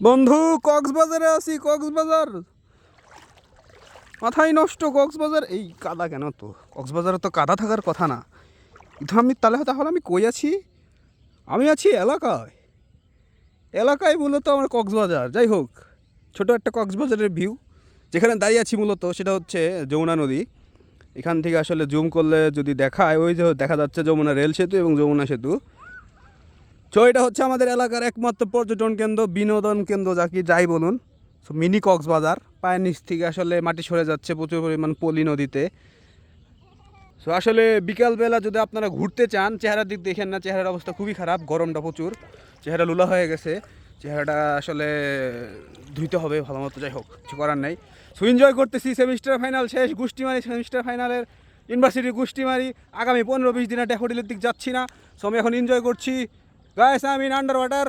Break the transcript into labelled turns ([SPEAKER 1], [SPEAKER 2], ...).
[SPEAKER 1] বন্ধু কক্সবাজারে আছি। কক্সবাজার মাথায় নষ্ট। কক্সবাজার এই কাদা কেন? তো কক্সবাজারে তো কাদা থাকার কথা না। কিন্তু আমি তাহলে আমি কই আছি? আমি আছি এলাকায়। এলাকায় মূলত আমার কক্সবাজার। যাই হোক, ছোট একটা কক্সবাজারের ভিউ যেখানে দাঁড়িয়ে আছি মূলত সেটা হচ্ছে যমুনা নদী। এখান থেকে আসলে জুম করলে যদি দেখায়, ওই যে দেখা যাচ্ছে যমুনা রেল সেতু এবং যমুনা সেতু। সো এটা হচ্ছে আমাদের এলাকার একমাত্র পর্যটন কেন্দ্র, বিনোদন কেন্দ্র, যাই বলুন। So mini Cox's Bazar. পায়ের নিচ থেকে আসলে মাটি সরে যাচ্ছে প্রচুর পরিমাণ পলি নদীতে। সো আসলে বিকালবেলা যদি আপনারা ঘুরতে চান, চেহারার দিক দেখেন না, চেহারার অবস্থা খুবই খারাপ, গরমটা প্রচুর, চেহারা লুলা হয়ে গেছে। চেহারাটা আসলে ধুইতে হবে ভালো মতো। যাই হোক, কিছু করার নেই। সো এনজয় করতেছি। সেমিস্টার ফাইনাল শেষ, গুষ্টিমারি সেমিস্টার ফাইনালের, ইউনিভার্সিটি গুষ্টিমারি। আগামী 15-20 দিনে ড্যাফোডিলের দিক যাচ্ছি না। সো আমি এখন এনজয় করছি। Guys, I am in under water.